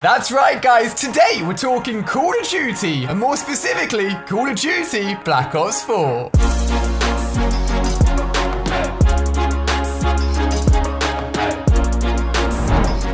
That's right, guys. Today we're talking Call of Duty, and more specifically, Call of Duty Black Ops 4.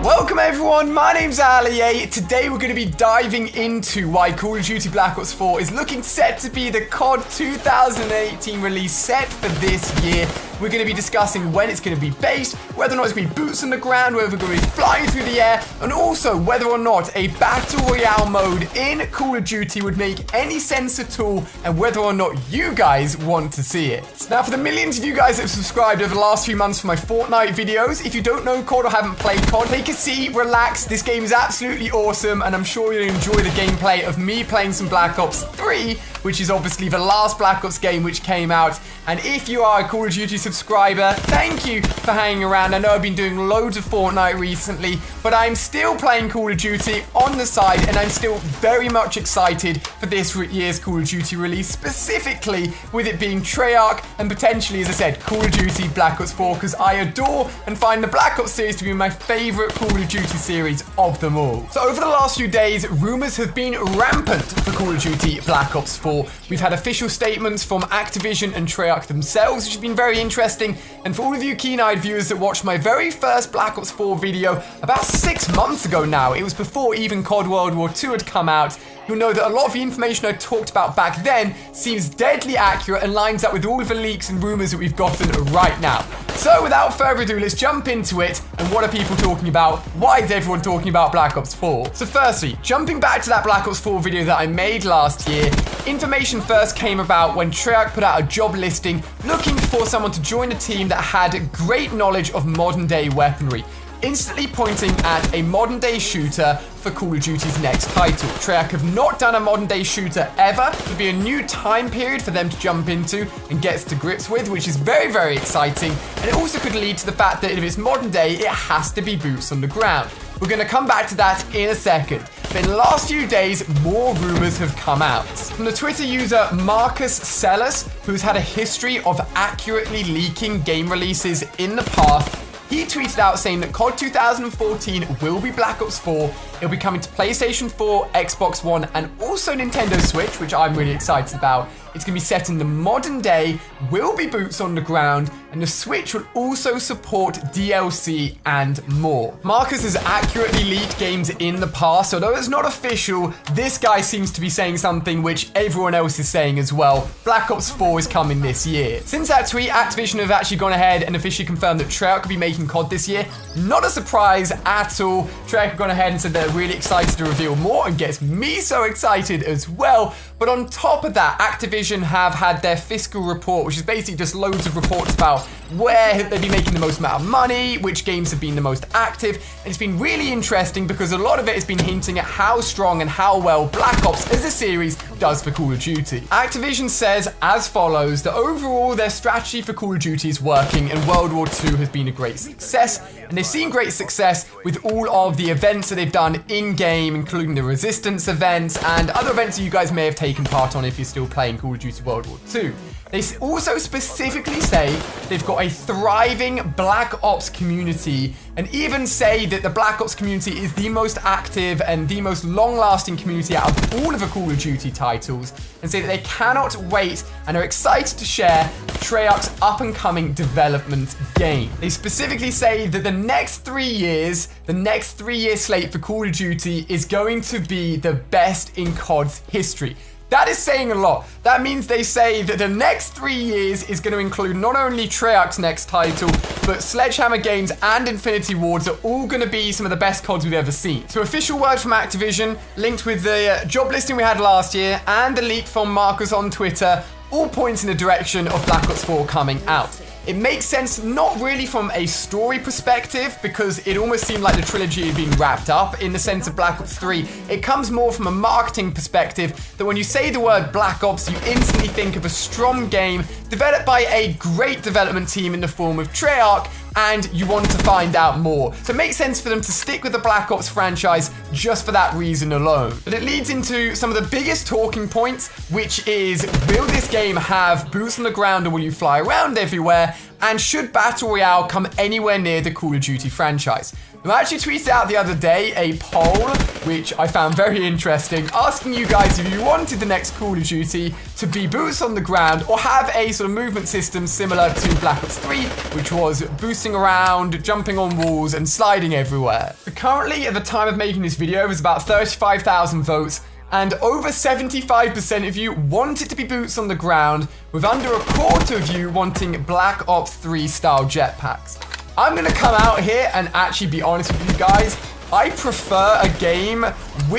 Welcome everyone, my name's Ali. Today we're going to be diving into why Call of Duty Black Ops 4 is looking set to be the COD 2018 release set for this year. We're going to be discussing when it's going to be based, whether or not it's going to be boots on the ground, whether we're going to be flying through the air, and also whether or not a Battle Royale mode in Call of Duty would make any sense at all, and whether or not you guys want to see it. Now, for the millions of you guys that have subscribed over the last few months for my Fortnite videos, if you don't know COD or haven't played COD, take a seat, relax. This game is absolutely awesome, and I'm sure you'll enjoy the gameplay of me playing some Black Ops 3, which is obviously the last Black Ops game which came out. And if you are a Call of Duty subscriber, thank you for hanging around. I know I've been doing loads of Fortnite recently, but I'm still playing Call of Duty on the side, and I'm still very much excited for this year's Call of Duty release, specifically with it being Treyarch and potentially, as I said, Call of Duty Black Ops 4, because I adore and find the Black Ops series to be my favorite Call of Duty series of them all. So over the last few days, rumors have been rampant for Call of Duty Black Ops 4. We've had official statements from Activision and Treyarch themselves, which has been very interesting. And for all of you keen-eyed viewers that watched my very first Black Ops 4 video about 6 months ago now, it was before even COD World War II had come out, you'll know that a lot of the information I talked about back then seems deadly accurate and lines up with all of the leaks and rumors that we've gotten right now. So without further ado, let's jump into it. And what are people talking about? Why is everyone talking about Black Ops 4? So firstly, jumping back to that Black Ops 4 video that I made last year, information first came about when Treyarch put out a job listing looking for someone to join a team that had great knowledge of modern day weaponry, instantly pointing at a modern day shooter for Call of Duty's next title. Treyarch have not done a modern day shooter ever. It would be a new time period for them to jump into and get to grips with, which is very, very exciting. And it also could lead to the fact that if it's modern day, it has to be boots on the ground. We're going to come back to that in a second. But in the last few days, more rumors have come out. From the Twitter user Marcus Sellers, who's had a history of accurately leaking game releases in the past, he tweeted out saying that COD 2014 will be Black Ops 4. It'll be coming to PlayStation 4, Xbox One, and also Nintendo Switch, which I'm really excited about. It's going to be set in the modern day, will be boots on the ground, and the Switch will also support DLC and more. Marcus has accurately leaked games in the past, although it's not official. This guy seems to be saying something which everyone else is saying as well. Black Ops 4 is coming this year. Since that tweet, Activision have actually gone ahead and officially confirmed that Treyarch will be making COD this year. Not a surprise at all. Treyarch have gone ahead and said they're really excited to reveal more, and gets me so excited as well. But on top of that, Activision have had their fiscal report, which is basically just loads of reports about where they've been making the most amount of money, which games have been the most active, and it's been really interesting because a lot of it has been hinting at how strong and how well Black Ops as a series does for Call of Duty. Activision says as follows, that overall their strategy for Call of Duty is working, and World War II has been a great success, and they've seen great success with all of the events that they've done in-game, including the Resistance events and other events that you guys may have taken part on if you're still playing Call of Duty World War II. They also specifically say they've got a thriving Black Ops community, and even say that the Black Ops community is the most active and the most long-lasting community out of all of the Call of Duty titles, and say that they cannot wait and are excited to share Treyarch's up-and-coming development game. They specifically say that the next 3 years, the next 3-year slate for Call of Duty is going to be the best in COD's history. That is saying a lot. That means they say that the next 3 years is going to include not only Treyarch's next title, but Sledgehammer Games and Infinity Ward's are all going to be some of the best CODs we've ever seen. So official word from Activision, linked with the job listing we had last year, and the leak from Marcus on Twitter, all points in the direction of Black Ops 4 coming out. It makes sense, not really from a story perspective, because it almost seemed like the trilogy had been wrapped up in the sense of Black Ops 3. It comes more from a marketing perspective, that when you say the word Black Ops, you instantly think of a strong game developed by a great development team in the form of Treyarch, and you want to find out more. So it makes sense for them to stick with the Black Ops franchise just for that reason alone. But it leads into some of the biggest talking points, which is, will this game have boots on the ground or will you fly around everywhere? And should Battle Royale come anywhere near the Call of Duty franchise? I actually tweeted out the other day a poll, which I found very interesting, asking you guys if you wanted the next Call of Duty to be boots on the ground or have a sort of movement system similar to Black Ops 3, which was boosting around, jumping on walls, and sliding everywhere. So currently, at the time of making this video, there's about 35,000 votes, and over 75% of you want it to be boots on the ground, with under a quarter of you wanting Black Ops 3 style jetpacks. I'm gonna come out here and actually be honest with you guys. I prefer a game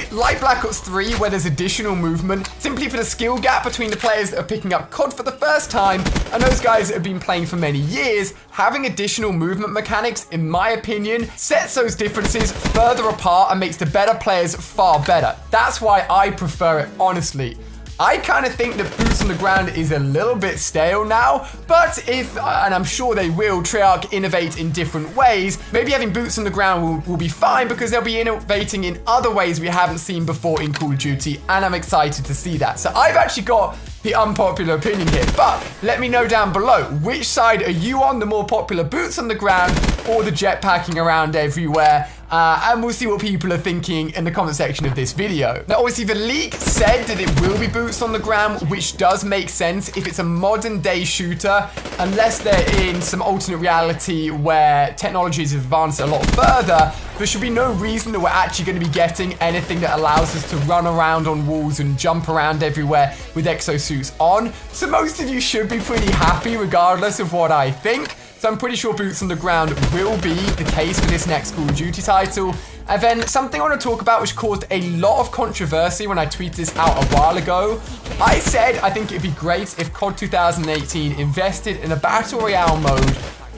like Black Ops 3 where there's additional movement, simply for the skill gap between the players that are picking up COD for the first time and those guys that have been playing for many years. Having additional movement mechanics, in my opinion, sets those differences further apart and makes the better players far better. That's why I prefer it, honestly. I kind of think that boots on the ground is a little bit stale now, but if, and I'm sure they will, Treyarch innovate in different ways, maybe having boots on the ground will be fine because they'll be innovating in other ways we haven't seen before in Call of Duty, and I'm excited to see that. So I've actually got the unpopular opinion here, but let me know down below, which side are you on, the more popular boots on the ground or the jetpacking around everywhere? And we'll see what people are thinking in the comment section of this video. Now, obviously, the leak said that it will be boots on the ground, which does make sense if it's a modern day shooter, unless they're in some alternate reality where technology has advanced a lot further. There should be no reason that we're actually going to be getting anything that allows us to run around on walls and jump around everywhere with exosuits on. So most of you should be pretty happy regardless of what I think. So I'm pretty sure boots on the ground will be the case for this next Call of Duty title. And then something I want to talk about which caused a lot of controversy when I tweeted this out a while ago. I said I think it'd be great if COD 2018 invested in a Battle Royale mode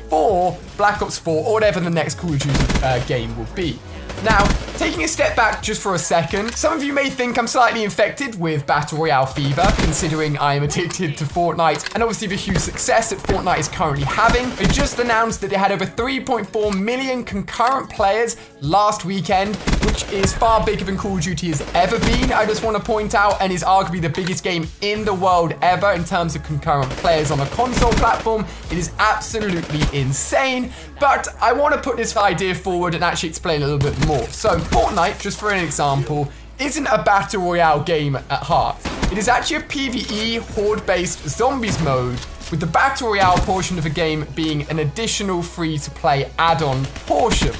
for Black Ops 4 or whatever the next Call of Duty game will be. Now, taking a step back just for a second, some of you may think I'm slightly infected with Battle Royale fever, considering I am addicted to Fortnite, and obviously the huge success that Fortnite is currently having. They just announced that they had over 3.4 million concurrent players last weekend, which is far bigger than Call of Duty has ever been, I just want to point out, and is arguably the biggest game in the world ever in terms of concurrent players on a console platform. It is absolutely insane, but I want to put this idea forward and actually explain a little bit more. So Fortnite, just for an example, isn't a battle royale game at heart. It is actually a PvE horde-based zombies mode, with the battle royale portion of the game being an additional free-to-play add-on portion.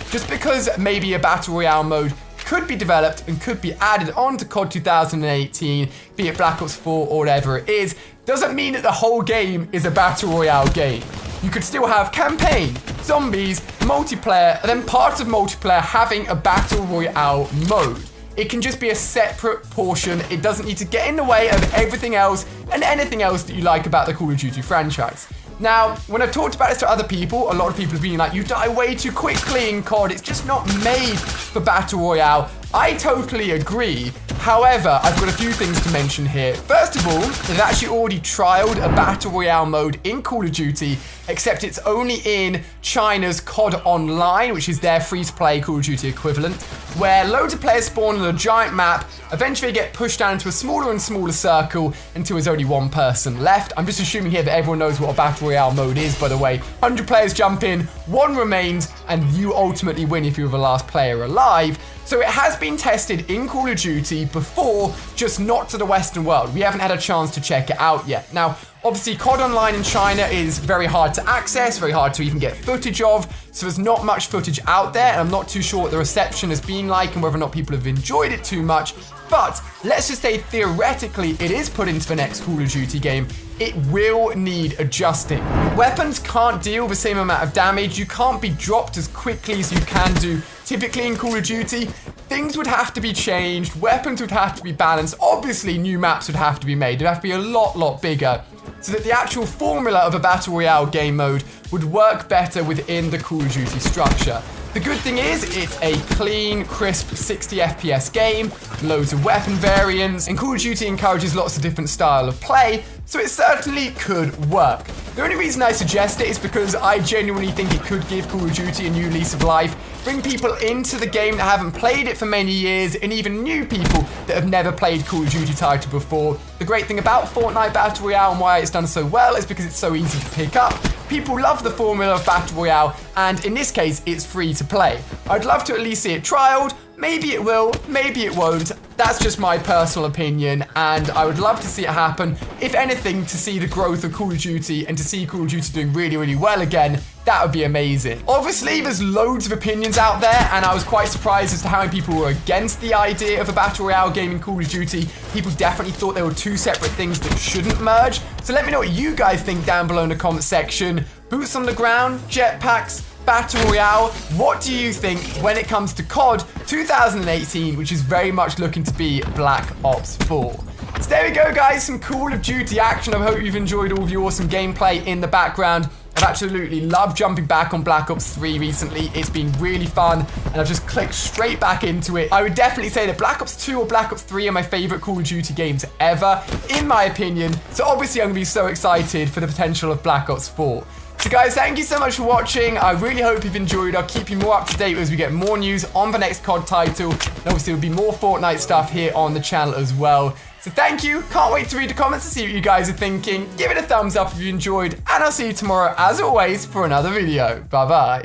Just because maybe a battle royale mode could be developed and could be added on to COD 2018, be it Black Ops 4 or whatever it is, doesn't mean that the whole game is a battle royale game. You could still have campaign, zombies, multiplayer, and then parts of multiplayer having a battle royale mode. It can just be a separate portion. It doesn't need to get in the way of everything else and anything else that you like about the Call of Duty franchise. Now, when I've talked about this to other people, a lot of people have been like, you die way too quickly in COD, it's just not made for Battle Royale. I totally agree. However, I've got a few things to mention here. First of all, they've actually already trialed a Battle Royale mode in Call of Duty, except it's only in China's COD Online, which is their free-to-play Call of Duty equivalent, where loads of players spawn on a giant map, eventually get pushed down into a smaller and smaller circle until there's only one person left. I'm just assuming here that everyone knows what a Battle Royale mode is, by the way. 100 players jump in, one remains, and you ultimately win if you're the last player alive. So it has been tested in Call of Duty before, just not to the Western world. We haven't had a chance to check it out yet. Now, obviously, COD Online in China is very hard to access, very hard to even get footage of, so there's not much footage out there, and I'm not too sure what the reception has been like and whether or not people have enjoyed it too much. But let's just say theoretically it is put into the next Call of Duty game. It will need adjusting. Weapons can't deal the same amount of damage. You can't be dropped as quickly as you can do typically in Call of Duty. Things would have to be changed. Weapons would have to be balanced. Obviously, new maps would have to be made. It'd have to be a lot bigger, so that the actual formula of a Battle Royale game mode would work better within the Call of Duty structure. The good thing is, it's a clean, crisp 60 FPS game, loads of weapon variants, and Call of Duty encourages lots of different style of play, so it certainly could work. The only reason I suggest it is because I genuinely think it could give Call of Duty a new lease of life, bring people into the game that haven't played it for many years, and even new people that have never played Call of Duty title before. The great thing about Fortnite Battle Royale and why it's done so well is because it's so easy to pick up. People love the formula of Battle Royale, and in this case, it's free to play. I'd love to at least see it trialed. Maybe it will, maybe it won't. That's just my personal opinion, and I would love to see it happen. If anything, to see the growth of Call of Duty and to see Call of Duty doing really, really well again, that would be amazing. Obviously, there's loads of opinions out there, and I was quite surprised as to how many people were against the idea of a Battle Royale game in Call of Duty. People definitely thought they were two separate things that shouldn't merge. So let me know what you guys think down below in the comment section. Boots on the ground, jetpacks, Battle Royale, what do you think when it comes to COD 2018, which is very much looking to be Black Ops 4? So there we go, guys, some Call of Duty action. I hope you've enjoyed all of the awesome gameplay in the background. I've absolutely loved jumping back on Black Ops 3 recently. It's been really fun, and I've just clicked straight back into it. I would definitely say that Black Ops 2 or Black Ops 3 are my favorite Call of Duty games ever, in my opinion. So obviously I'm going to be so excited for the potential of Black Ops 4. So guys, thank you so much for watching. I really hope you've enjoyed. I'll keep you more up to date as we get more news on the next COD title. And obviously there'll be more Fortnite stuff here on the channel as well. So thank you. Can't wait to read the comments and see what you guys are thinking. Give it a thumbs up if you enjoyed. And I'll see you tomorrow, as always, for another video. Bye-bye.